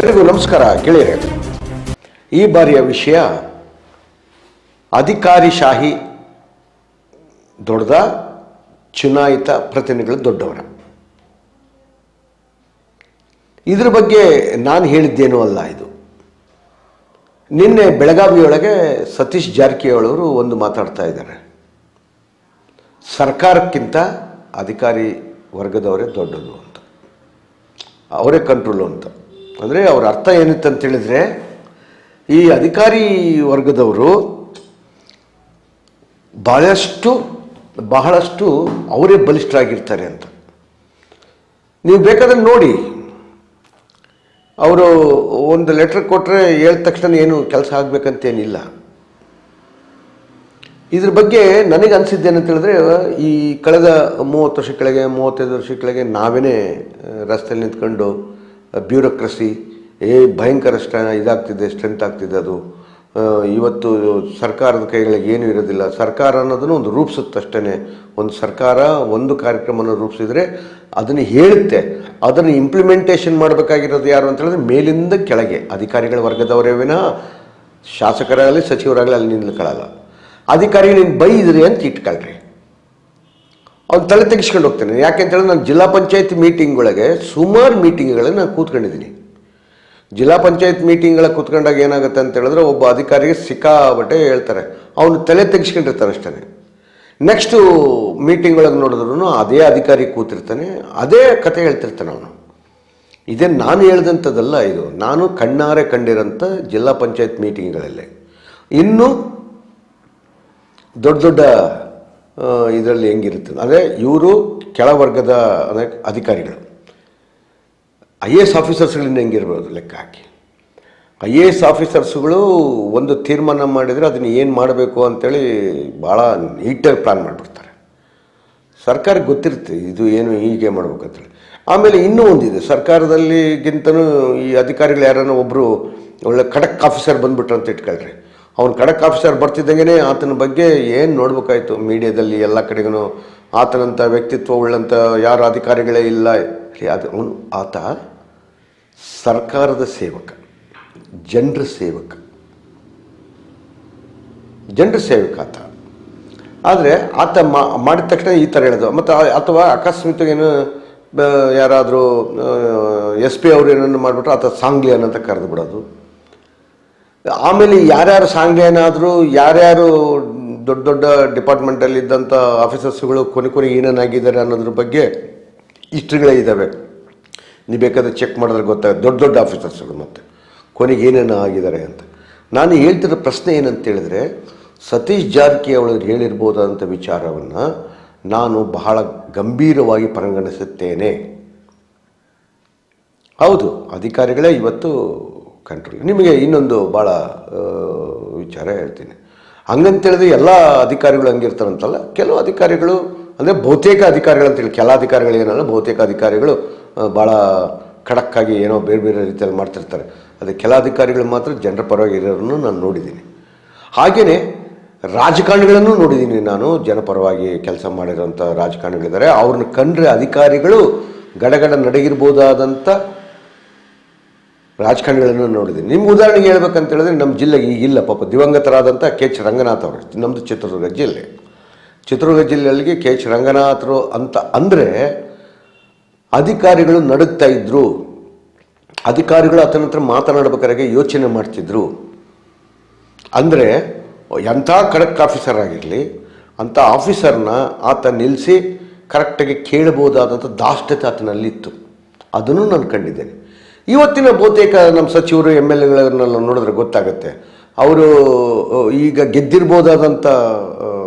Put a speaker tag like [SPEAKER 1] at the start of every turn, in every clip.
[SPEAKER 1] ಎಲ್ಲರಿಗೂ ನಮಸ್ಕಾರ ಗೆಳೆಯರೆ. ಈ ಬಾರಿಯ ವಿಷಯ ಅಧಿಕಾರಿಶಾಹಿ ದೊಡ್ಡದ, ಚುನಾಯಿತ ಪ್ರತಿನಿಧಿಗಳು ದೊಡ್ಡವರ. ಇದ್ರ ಬಗ್ಗೆ ನಾನು ಹೇಳಿದ್ದೇನೂ ಅಲ್ಲ. ಇದು ನಿನ್ನೆ ಬೆಳಗಾವಿಯೊಳಗೆ ಸತೀಶ್ ಜಾರಕಿಹೊಳಿ ಅವರು ಒಂದು ಮಾತಾಡ್ತಾ ಇದ್ದಾರೆ. ಸರ್ಕಾರಕ್ಕಿಂತ ಅಧಿಕಾರಿ ವರ್ಗದವರೇ ದೊಡ್ಡದು ಅಂತ, ಅವರೇ ಕಂಟ್ರೋಲು ಅಂತ. ಅಂದರೆ ಅವ್ರ ಅರ್ಥ ಏನಿತ್ತು ಅಂತ ಹೇಳಿದರೆ, ಈ ಅಧಿಕಾರಿ ವರ್ಗದವರು ಬಹಳಷ್ಟು ಅವರೇ ಬಲಿಷ್ಠರಾಗಿರ್ತಾರೆ ಅಂತ. ನೀವು ಬೇಕಾದ್ರೆ ನೋಡಿ, ಅವರು ಒಂದು ಲೆಟ್ರ್ ಕೊಟ್ಟರೆ ಹೇಳಿದ ತಕ್ಷಣ ಏನು ಕೆಲಸ ಆಗಬೇಕಂತೇನಿಲ್ಲ. ಇದ್ರ ಬಗ್ಗೆ ನನಗೆ ಅನಿಸಿದ್ದೇನಂತ ಹೇಳಿದ್ರೆ, ಈ ಕಳೆದ 30 ವರ್ಷ ಕೆಳಗೆ 35 ವರ್ಷ ಕೆಳಗೆ ನಾವೇ ರಸ್ತೆಯಲ್ಲಿ ನಿಂತ್ಕೊಂಡು ಬ್ಯೂರೋಕ್ರಸಿ ಭಯಂಕರ ಇದಾಗ್ತಿದೆ, ಸ್ಟ್ರೆಂತ್ ಆಗ್ತಿದೆ. ಅದು ಇವತ್ತು ಸರ್ಕಾರದ ಕೈಗಳಿಗೆ ಏನೂ ಇರೋದಿಲ್ಲ. ಸರ್ಕಾರ ಅನ್ನೋದನ್ನು ಒಂದು ರೂಪಿಸುತ್ತಷ್ಟೇ. ಒಂದು ಸರ್ಕಾರ ಒಂದು ಕಾರ್ಯಕ್ರಮವನ್ನು ರೂಪಿಸಿದರೆ ಅದನ್ನು ಹೇಳುತ್ತೆ, ಅದನ್ನು ಇಂಪ್ಲಿಮೆಂಟೇಷನ್ ಮಾಡಬೇಕಾಗಿರೋದು ಯಾರು ಅಂತ ಹೇಳಿದ್ರೆ ಮೇಲಿಂದ ಕೆಳಗೆ ಅಧಿಕಾರಿಗಳ ವರ್ಗದವರೇ ವಿನಃ ಶಾಸಕರಾಗಲಿ ಸಚಿವರಾಗಲಿ ಅಲ್ಲಿ ನಿಲ್ಕೊಳ್ಳಲ್ಲ. ಅಧಿಕಾರಿಗಳು ನೀನು ಬೈದ್ರಿ ಅಂತ ಇಟ್ಕೊಳ್ರಿ, ಅವ್ನು ತಲೆ ತೆಗಿಸ್ಕೊಂಡು ಹೋಗ್ತಾನೆ. ಯಾಕೆಂತೇಳಿದ್ರೆ ನಾನು ಜಿಲ್ಲಾ ಪಂಚಾಯತ್ ಮೀಟಿಂಗ್ಗಳಿಗೆ ಸುಮಾರು ಮೀಟಿಂಗ್ಗಳಲ್ಲಿ ನಾನು ಕೂತ್ಕೊಂಡಿದ್ದೀನಿ. ಜಿಲ್ಲಾ ಪಂಚಾಯತ್ ಮೀಟಿಂಗ್ಗಳ ಕೂತ್ಕೊಂಡಾಗ ಏನಾಗುತ್ತೆ ಅಂತ ಹೇಳಿದ್ರೆ, ಒಬ್ಬ ಅಧಿಕಾರಿಗೆ ಸಿಕ್ಕಾಬಟ್ಟೆ ಹೇಳ್ತಾರೆ, ಅವನು ತಲೆ ತೆಗಿಸ್ಕೊಂಡಿರ್ತಾರೆ ಅಷ್ಟೇ. ನೆಕ್ಸ್ಟು ಮೀಟಿಂಗ್ಗಳಿಗೆ ನೋಡಿದ್ರು ಅದೇ ಅಧಿಕಾರಿ ಕೂತಿರ್ತಾನೆ, ಅದೇ ಕತೆ ಹೇಳ್ತಿರ್ತಾನೆ ಅವನು. ಇದೇ ನಾನು ಹೇಳ್ದಂಥದ್ದಲ್ಲ, ಇದು ನಾನು ಕಣ್ಣಾರೆ ಕಂಡಿರೋಂಥ ಜಿಲ್ಲಾ ಪಂಚಾಯತ್ ಮೀಟಿಂಗ್ಗಳಲ್ಲೇ. ಇನ್ನು ದೊಡ್ಡ ದೊಡ್ಡ ಇದರಲ್ಲಿ ಹೆಂಗಿರುತ್ತೆ ಅಂದರೆ, ಇವರು ಕೆಳವರ್ಗದ ಅಧಿಕಾರಿಗಳು IAS ಆಫೀಸರ್ಸ್ಗಳಿಂದ ಹೆಂಗಿರ್ಬೋದು ಲೆಕ್ಕ ಹಾಕಿ. IAS ಆಫೀಸರ್ಸ್ಗಳು ಒಂದು ತೀರ್ಮಾನ ಮಾಡಿದರೆ ಅದನ್ನು ಏನು ಮಾಡಬೇಕು ಅಂಥೇಳಿ ಭಾಳ ನೀಟಾಗಿ ಪ್ಲ್ಯಾನ್ ಮಾಡಿಬಿಡ್ತಾರೆ. ಸರ್ಕಾರಕ್ಕೆ ಗೊತ್ತಿರುತ್ತೆ ಇದು ಏನು ಹೀಗೆ ಮಾಡ್ಬೇಕಂತೇಳಿ. ಆಮೇಲೆ ಇನ್ನೂ ಒಂದಿದೆ, ಸರ್ಕಾರದಲ್ಲಿಗಿಂತನೂ ಈ ಅಧಿಕಾರಿಗಳು ಯಾರನ್ನ ಒಬ್ಬರು ಒಳ್ಳೆ ಖಡಕ್ ಆಫೀಸರ್ ಬಂದುಬಿಟ್ರು ಅಂತ ಇಟ್ಕೊಳ್ರಿ. ಅವ್ನು ಖಡಕ್ ಆಫೀಸರ್ ಬರ್ತಿದ್ದಂಗೆ ಆತನ ಬಗ್ಗೆ ಏನು ನೋಡ್ಬೇಕಾಯ್ತು ಮೀಡಿಯಾದಲ್ಲಿ ಎಲ್ಲ ಕಡೆಗೂ. ಆತನಂಥ ವ್ಯಕ್ತಿತ್ವ ಉಳ್ಳಂಥ ಯಾರು ಅಧಿಕಾರಿಗಳೇ ಇಲ್ಲ. ಅದು ಆತ ಸರ್ಕಾರದ ಸೇವಕ, ಜನರ ಸೇವಕ ಆತ. ಆದರೆ ಆತ ಮಾಡಿದ ತಕ್ಷಣ ಈ ಥರ ಹೇಳೋದು. ಮತ್ತು ಅಥವಾ ಅಕಸ್ಮಾತ್ ಏನು ಯಾರಾದರೂ SP ಅವರು ಏನನ್ನು ಮಾಡಿಬಿಟ್ರೆ ಆತ ಸಾಂಗ್ಲಿಯನ್ ಅಂತ ಕರೆದು ಬಿಡೋದು. ಆಮೇಲೆ ಯಾರ್ಯಾರು ಸಾಂಗ್ಲಿಯನಾದರೂ, ಯಾರ್ಯಾರು ದೊಡ್ಡ ದೊಡ್ಡ ಡಿಪಾರ್ಟ್ಮೆಂಟಲ್ಲಿ ಇದ್ದಂಥ ಆಫೀಸರ್ಸ್ಗಳು ಕೊನೆ ಏನೇನಾಗಿದ್ದಾರೆ ಅನ್ನೋದ್ರ ಬಗ್ಗೆ ಹಿಸ್ಟ್ರಿಗಳೇ ಇದ್ದಾವೆ. ನೀವು ಬೇಕಾದರೆ ಚೆಕ್ ಮಾಡಿದ್ರೆ ಗೊತ್ತಾಗುತ್ತೆ ದೊಡ್ಡ ದೊಡ್ಡ ಆಫೀಸರ್ಸ್ಗಳು ಮತ್ತು ಕೊನೆಗೆ ಏನೇನು ಆಗಿದ್ದಾರೆ ಅಂತ. ನಾನು ಹೇಳ್ತಿರೋ ಪ್ರಶ್ನೆ ಏನಂತ ಹೇಳಿದ್ರೆ, ಸತೀಶ್ ಜಾರಕಿಹೊಳಿ ಹೇಳಿರ್ಬೋದಂಥ ವಿಚಾರವನ್ನು ನಾನು ಬಹಳ ಗಂಭೀರವಾಗಿ ಪರಿಗಣಿಸುತ್ತೇನೆ. ಹೌದು, ಅಧಿಕಾರಿಗಳೇ ಇವತ್ತು ಕಂಟ್ರೋಲ್. ನಿಮಗೆ ಇನ್ನೊಂದು ಭಾಳ ವಿಚಾರ ಹೇಳ್ತೀನಿ. ಹಂಗಂತೇಳಿದ್ರೆ ಎಲ್ಲ ಅಧಿಕಾರಿಗಳು ಹಂಗಿರ್ತಾರಂತಲ್ಲ. ಕೆಲವು ಅಧಿಕಾರಿಗಳು ಅಂದರೆ ಬಹುತೇಕ ಅಧಿಕಾರಿಗಳು ಅಂತೇಳಿ, ಕೆಲ ಅಧಿಕಾರಿಗಳು ಏನಲ್ಲ, ಬಹುತೇಕ ಅಧಿಕಾರಿಗಳು ಭಾಳ ಖಡಕ್ಕಾಗಿ ಏನೋ ಬೇರೆ ಬೇರೆ ರೀತಿಯಲ್ಲಿ ಮಾಡ್ತಿರ್ತಾರೆ. ಅದೇ ಕೆಲ ಅಧಿಕಾರಿಗಳು ಮಾತ್ರ ಜನರ ಪರವಾಗಿ ಇರೋರನ್ನು ನಾನು ನೋಡಿದ್ದೀನಿ. ಹಾಗೆಯೇ ರಾಜಕಾರಣಿಗಳನ್ನು ನೋಡಿದ್ದೀನಿ ನಾನು. ಜನಪರವಾಗಿ ಕೆಲಸ ಮಾಡಿರೋಂಥ ರಾಜಕಾರಣಿಗಳಿದ್ದಾರೆ. ಅವ್ರನ್ನ ಕಂಡ್ರೆ ಅಧಿಕಾರಿಗಳು ಗಡಗಡ ನಡಗಿರ್ಬೋದಾದಂಥ ರಾಜಕಾರಣಿಗಳನ್ನು ನೋಡಿದ್ದೀನಿ. ನಿಮ್ಗೆ ಉದಾಹರಣೆಗೆ ಹೇಳ್ಬೇಕಂತ ಹೇಳಿದ್ರೆ, ನಮ್ಮ ಜಿಲ್ಲೆಗೆ ಈಗಿಲ್ಲ ಪಾಪ ದಿವಂಗತರಾದಂಥ KH ರಂಗನಾಥ್ ಅವರು. ನಮ್ಮದು ಚಿತ್ರದುರ್ಗ ಜಿಲ್ಲೆಯಲ್ಲಿ KH ರಂಗನಾಥರು ಅಂತ ಅಂದರೆ ಅಧಿಕಾರಿಗಳು ನಡುಗ್ತಾ ಇದ್ದರು. ಅಧಿಕಾರಿಗಳು ಆತನ ಹತ್ರ ಮಾತನಾಡಬೇಕಾದ್ರೆ ಯೋಚನೆ ಮಾಡ್ತಿದ್ರು. ಅಂದರೆ ಎಂಥ ಖಡಕ್ ಆಫೀಸರ್ ಆಗಿರಲಿ, ಅಂಥ ಆಫೀಸರ್ನ ಆತ ನಿಲ್ಲಿಸಿ ಕರೆಕ್ಟಾಗಿ ಕೇಳಬಹುದಾದಂಥ ದಾಷ್ಟ್ಯತೆ ಆತನಲ್ಲಿತ್ತು. ಅದನ್ನು ನಾನು ಕಂಡಿದ್ದೇನೆ. ಇವತ್ತಿನ ಬಹುತೇಕ ನಮ್ಮ ಸಚಿವರು MLAಗಳನ್ನೆಲ್ಲ ನೋಡಿದ್ರೆ ಗೊತ್ತಾಗುತ್ತೆ, ಅವರು ಈಗ ಗೆದ್ದಿರ್ಬೋದಾದಂಥ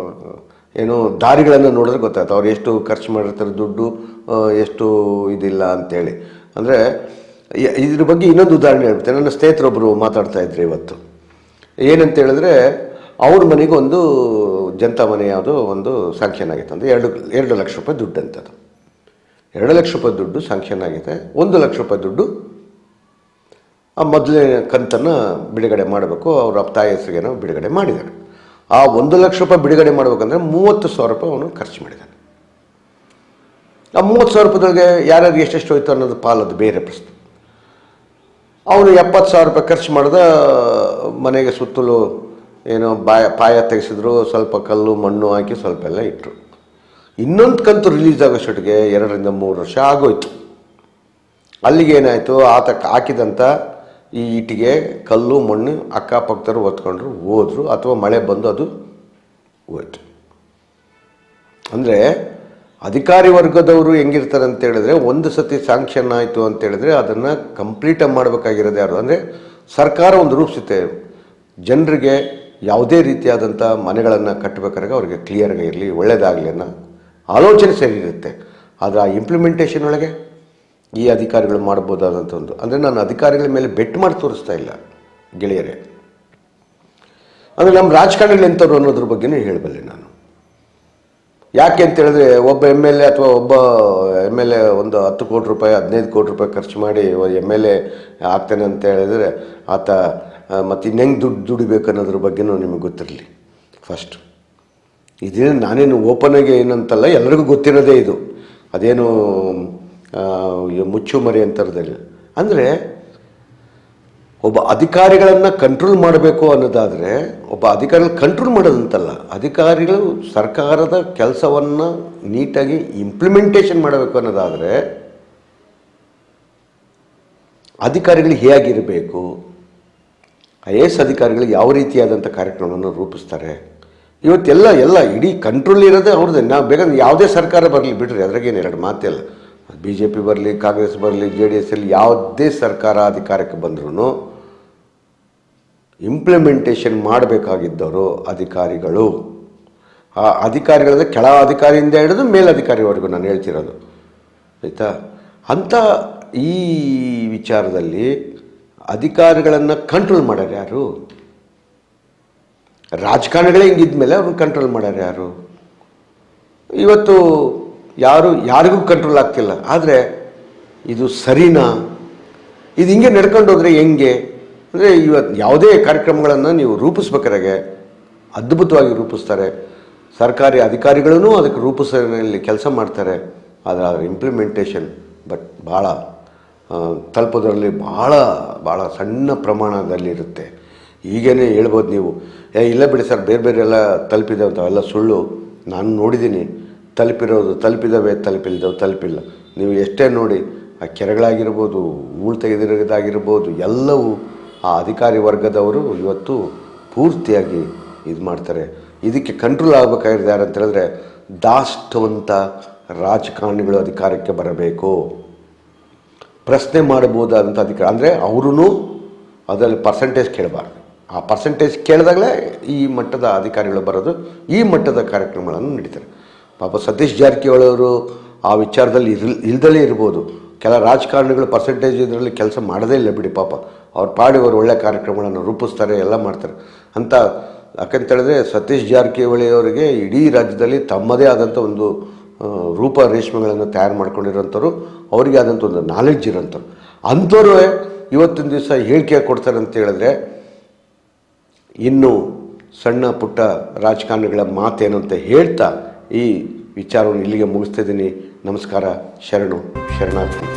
[SPEAKER 1] ಏನು ದಾರಿಗಳನ್ನು ನೋಡಿದ್ರೆ ಗೊತ್ತಾಗುತ್ತೆ ಅವ್ರು ಎಷ್ಟು ಖರ್ಚು ಮಾಡಿರ್ತಾರೆ ದುಡ್ಡು, ಎಷ್ಟು ಇದಿಲ್ಲ ಅಂಥೇಳಿ. ಅಂದರೆ ಇದ್ರ ಬಗ್ಗೆ ಇನ್ನೊಂದು ಉದಾಹರಣೆ ಹೇಳ್ಬಿಟ್ಟೆ. ನನ್ನ ಸ್ನೇಹಿತರೊಬ್ಬರು ಮಾತಾಡ್ತಾ ಇದ್ರು ಇವತ್ತು. ಏನಂತ ಹೇಳಿದ್ರೆ, ಅವ್ರ ಮನೆಗೆ ಒಂದು ಜನತಾ ಮನೆ ಯಾವುದೋ ಒಂದು ಸ್ಯಾಂಕ್ಷನ್ ಆಗಿತ್ತು ಅಂದರೆ 2 ಲಕ್ಷ ರೂಪಾಯಿ ದುಡ್ಡು ಅಂತದ್ದು. 2 ಲಕ್ಷ ರೂಪಾಯಿ ದುಡ್ಡು ಸ್ಯಾಂಕ್ಷನ್ ಆಗಿದೆ. 1 ಲಕ್ಷ ರೂಪಾಯಿ ದುಡ್ಡು ಆ ಮೊದಲನೇ ಕಂತನ್ನು ಬಿಡುಗಡೆ ಮಾಡಬೇಕು. ಅವ್ರ ತಾಯಿ ಹೆಸರಿಗೇನೋ ಬಿಡುಗಡೆ ಮಾಡಿದ್ದಾರೆ. ಆ 1 ಲಕ್ಷ ರೂಪಾಯಿ ಬಿಡುಗಡೆ ಮಾಡಬೇಕಂದ್ರೆ 30,000 ರೂಪಾಯಿ ಅವನು ಖರ್ಚು ಮಾಡಿದ್ದಾನೆ. ಆ 30,000 ರೂಪಾಯಿದೊಳಗೆ ಯಾರ್ಯಾರು ಎಷ್ಟೆಷ್ಟು ಹೋಯ್ತು ಅನ್ನೋದು ಪಾಲದು ಬೇರೆ ಪ್ರಶ್ನೆ. ಅವನು 70,000 ರೂಪಾಯಿ ಖರ್ಚು ಮಾಡ್ದ, ಮನೆಗೆ ಸುತ್ತಲೂ ಏನೋ ಪಾಯ ತೆಗೆಸಿದ್ರು, ಸ್ವಲ್ಪ ಕಲ್ಲು ಮಣ್ಣು ಹಾಕಿ ಸ್ವಲ್ಪ ಎಲ್ಲ ಇಟ್ಟರು. ಇನ್ನೊಂದು ಕಂತು ರಿಲೀಸ್ ಆಗೋಷ್ಟೊಟ್ಟಿಗೆ 2-3 ವರ್ಷ ಆಗೋಯ್ತು. ಅಲ್ಲಿಗೆ ಏನಾಯಿತು, ಆತ ಹಾಕಿದಂಥ ಈ ಇಟ್ಟಿಗೆ ಕಲ್ಲು ಮಣ್ಣು ಅಕ್ಕಪಕ್ಕದವರು ಹೊತ್ಕೊಂಡ್ರು ಹೋದರು, ಅಥವಾ ಮಳೆ ಬಂದು ಅದು ಹೋಯ್ತು. ಅಂದರೆ ಅಧಿಕಾರಿ ವರ್ಗದವರು ಹೆಂಗಿರ್ತಾರೆ ಅಂತ ಹೇಳಿದ್ರೆ, ಒಂದು ಸತಿ ಸ್ಯಾಂಕ್ಷನ್ ಆಯಿತು ಅಂತ ಹೇಳಿದ್ರೆ ಅದನ್ನು ಕಂಪ್ಲೀಟಾಗಿ ಮಾಡಬೇಕಾಗಿರೋದು ಯಾರು ಅಂದರೆ ಸರ್ಕಾರ ಒಂದು ರೂಪಿಸುತ್ತೆ. ಜನರಿಗೆ ಯಾವುದೇ ರೀತಿಯಾದಂಥ ಮನೆಗಳನ್ನು ಕಟ್ಟಬೇಕಾದ್ರೆ ಅವ್ರಿಗೆ ಕ್ಲಿಯರ್ಗೆ ಇರಲಿ, ಒಳ್ಳೆಯದಾಗಲಿ ಅನ್ನೋ ಆಲೋಚನೆ ಸರಿ ಇರುತ್ತೆ. ಆದರೆ ಆ ಇಂಪ್ಲಿಮೆಂಟೇಷನ್ ಒಳಗೆ ಈ ಅಧಿಕಾರಿಗಳು ಮಾಡ್ಬೋದಾದಂಥ ಒಂದು, ಅಂದರೆ ನಾನು ಅಧಿಕಾರಿಗಳ ಮೇಲೆ ಬೆಟ್ ಮಾಡಿ ತೋರಿಸ್ತಾ ಇಲ್ಲ ಗೆಳೆಯರೇ. ಅಂದರೆ ನಮ್ಮ ರಾಜಕಾರಣಿಗಳು ಎಂಥವ್ರು ಅನ್ನೋದ್ರ ಬಗ್ಗೆನೂ ಹೇಳಬಲ್ಲೆ ನಾನು. ಯಾಕೆ ಅಂತ ಹೇಳಿದ್ರೆ, ಒಬ್ಬ MLA ಅಥವಾ ಒಬ್ಬ MLA ಒಂದು 10 ಕೋಟಿ ರೂಪಾಯಿ 15 ಕೋಟಿ ರೂಪಾಯಿ ಖರ್ಚು ಮಾಡಿ MLA ಆಗ್ತಾನೆ ಅಂತ ಹೇಳಿದರೆ ಆತ ಮತ್ತು ಇನ್ನೆಂಗೆ ದುಡಿಬೇಕು ಅನ್ನೋದ್ರ ಬಗ್ಗೆನೂ ನಿಮಗೆ ಗೊತ್ತಿರಲಿ ಫಸ್ಟ್. ಇದೇ ನಾನೇನು ಓಪನಾಗಿ ಏನಂತಲ್ಲ, ಎಲ್ಲರಿಗೂ ಗೊತ್ತಿರೋದೇ ಇದು. ಅದೇನು ಮುಚ್ಚು ಮರಿ ಅಂತರದಲ್ಲಿ. ಅಂದರೆ ಒಬ್ಬ ಅಧಿಕಾರಿಗಳನ್ನು ಕಂಟ್ರೋಲ್ ಮಾಡಬೇಕು ಅನ್ನೋದಾದರೆ, ಒಬ್ಬ ಅಧಿಕಾರಿಗಳು ಕಂಟ್ರೋಲ್ ಮಾಡೋದಂತಲ್ಲ, ಅಧಿಕಾರಿಗಳು ಸರ್ಕಾರದ ಕೆಲಸವನ್ನು ನೀಟಾಗಿ ಇಂಪ್ಲಿಮೆಂಟೇಷನ್ ಮಾಡಬೇಕು ಅನ್ನೋದಾದರೆ ಅಧಿಕಾರಿಗಳು ಹೇಗಿರಬೇಕು, IAS ಅಧಿಕಾರಿಗಳು ಯಾವ ರೀತಿಯಾದಂಥ ಕಾರ್ಯಕ್ರಮವನ್ನು ರೂಪಿಸ್ತಾರೆ, ಇವತ್ತೆಲ್ಲ ಇಡೀ ಕಂಟ್ರೋಲ್ ಇರೋದೇ ಅವ್ರದ್ದೇ. ನಾವು ಬೇಕಾದ್ರೆ ಯಾವುದೇ ಸರ್ಕಾರ ಬರಲಿ ಬಿಡ್ರಿ, ಅದ್ರಾಗೇನು ಎರಡು ಮಾತಿಲ್ಲ. BJP ಬರಲಿ, ಕಾಂಗ್ರೆಸ್ ಬರಲಿ, JDS ಅಲ್ಲಿ ಯಾವುದೇ ಸರ್ಕಾರ ಅಧಿಕಾರಕ್ಕೆ ಬಂದ್ರೂ ಇಂಪ್ಲಿಮೆಂಟೇಷನ್ ಮಾಡಬೇಕಾಗಿದ್ದವರು ಅಧಿಕಾರಿಗಳು. ಆ ಅಧಿಕಾರಿಗಳದ ಕೆಳ ಅಧಿಕಾರಿಯಿಂದ ಹಿಡಿದು ಮೇಲಧಿಕಾರಿವರೆಗೂ ನಾನು ಹೇಳ್ತಿರೋದು, ಆಯಿತಾ. ಅಂಥ ಈ ವಿಚಾರದಲ್ಲಿ ಅಧಿಕಾರಿಗಳನ್ನು ಕಂಟ್ರೋಲ್ ಮಾಡೋರು ಯಾರು? ರಾಜಕಾರಣಿಗಳೇ ಹಿಂಗಿದ್ಮೇಲೆ ಅವ್ರನ್ನ ಕಂಟ್ರೋಲ್ ಮಾಡೋರು ಯಾರು? ಇವತ್ತು ಯಾರಿಗೂ ಕಂಟ್ರೋಲ್ ಆಗ್ತಿಲ್ಲ. ಆದರೆ ಇದು ಸರಿನಾ? ಇದು ಹಿಂಗೆ ನಡ್ಕೊಂಡು ಹೋದರೆ ಹೆಂಗೆ ಅಂದರೆ, ಇವತ್ತು ಯಾವುದೇ ಕಾರ್ಯಕ್ರಮಗಳನ್ನು ನೀವು ರೂಪಿಸ್ಬೇಕಾದ್ರೆ ಅದ್ಭುತವಾಗಿ ರೂಪಿಸ್ತಾರೆ. ಸರ್ಕಾರಿ ಅಧಿಕಾರಿಗಳೂ ಅದಕ್ಕೆ ರೂಪಿಸೋದ್ರಲ್ಲಿ ಕೆಲಸ ಮಾಡ್ತಾರೆ. ಆದರೆ ಅದರ ಇಂಪ್ಲಿಮೆಂಟೇಷನ್ ಭಾಳ ತಲುಪೋದ್ರಲ್ಲಿ ಭಾಳ ಸಣ್ಣ ಪ್ರಮಾಣದಲ್ಲಿರುತ್ತೆ. ಈಗೇನೆ ಹೇಳ್ಬೋದು ನೀವು, ಇಲ್ಲ ಬಿಡಿ ಸರ್, ಬೇರೆ ಎಲ್ಲ ತಲುಪಿದ್ದಾವೆ ಅಂತ. ಅವೆಲ್ಲ ಸುಳ್ಳು. ನಾನು ನೋಡಿದ್ದೀನಿ. ತಲುಪಿದ್ದಾವೆ, ತಲುಪಿಲ್ಲ. ನೀವು ಎಷ್ಟೇ ನೋಡಿ, ಆ ಕೆರೆಗಳಾಗಿರ್ಬೋದು, ಹೂಳು ತೆಗೆದಿರೋದಾಗಿರ್ಬೋದು, ಎಲ್ಲವೂ ಆ ಅಧಿಕಾರಿ ವರ್ಗದವರು ಇವತ್ತು ಪೂರ್ತಿಯಾಗಿ ಇದು ಮಾಡ್ತಾರೆ. ಇದಕ್ಕೆ ಕಂಟ್ರೋಲ್ ಆಗಬೇಕಾಗಿರೋದು ಯಾರು ಅಂತ ಹೇಳಿದ್ರೆ, ದಾಷ್ಟವಂತ ರಾಜಕಾರಣಿಗಳು ಅಧಿಕಾರಕ್ಕೆ ಬರಬೇಕು. ಪ್ರಶ್ನೆ ಮಾಡಬಹುದಾದಂಥ ಅಧಿಕಾರ ಅಂದರೆ ಅವರೂ ಅದರಲ್ಲಿ ಪರ್ಸೆಂಟೇಜ್ ಕೇಳಬಾರ್ದು. ಆ ಪರ್ಸೆಂಟೇಜ್ ಕೇಳಿದಾಗಲೇ ಈ ಮಟ್ಟದ ಅಧಿಕಾರಿಗಳು ಬರೋದು, ಈ ಮಟ್ಟದ ಕಾರ್ಯಕ್ರಮಗಳನ್ನು ನಡೀತಾರೆ. ಪಾಪ ಸತೀಶ್ ಜಾರಕಿಹೊಳಿ ಅವರು ಆ ವಿಚಾರದಲ್ಲಿ ಇಲ್ದಲೇ ಇರ್ಬೋದು. ಕೆಲ ರಾಜಕಾರಣಿಗಳು ಪರ್ಸೆಂಟೇಜ್ ಇದರಲ್ಲಿ ಕೆಲಸ ಮಾಡೋದೇ ಇಲ್ಲ ಬಿಡಿ. ಪಾಪ ಅವ್ರ ಪಾಡಿ ಅವರು ಒಳ್ಳೆಯ ಕಾರ್ಯಕ್ರಮಗಳನ್ನು ರೂಪಿಸ್ತಾರೆ, ಎಲ್ಲ ಮಾಡ್ತಾರೆ ಅಂತ. ಯಾಕಂತೇಳಿದ್ರೆ ಸತೀಶ್ ಜಾರಕಿಹೊಳಿ ಅವರಿಗೆ ಇಡೀ ರಾಜ್ಯದಲ್ಲಿ ತಮ್ಮದೇ ಆದಂಥ ಒಂದು ರೂಪ ರೇಷ್ಮೆಗಳನ್ನು ತಯಾರು ಮಾಡ್ಕೊಂಡಿರೋಂಥವ್ರು, ಅವರಿಗೆ ಆದಂಥ ಒಂದು ನಾಲೆಡ್ಜ್ ಇರೋಂಥವ್ರು. ಅಂಥವ್ರು ಇವತ್ತಿನ ದಿವಸ ಹೇಳಿಕೆ ಕೊಡ್ತಾರೆ ಅಂತ ಹೇಳಿದ್ರೆ, ಇನ್ನು ಸಣ್ಣ ಪುಟ್ಟ ರಾಜಕಾರಣಿಗಳ ಮಾತೇನು ಅಂತ ಹೇಳ್ತಾ ಈ ವಿಚಾರವನ್ನು ಇಲ್ಲಿಗೆ ಮುಗಿಸ್ತಿದ್ದೀನಿ. ನಮಸ್ಕಾರ, ಶರಣಾರ್ಥಿ.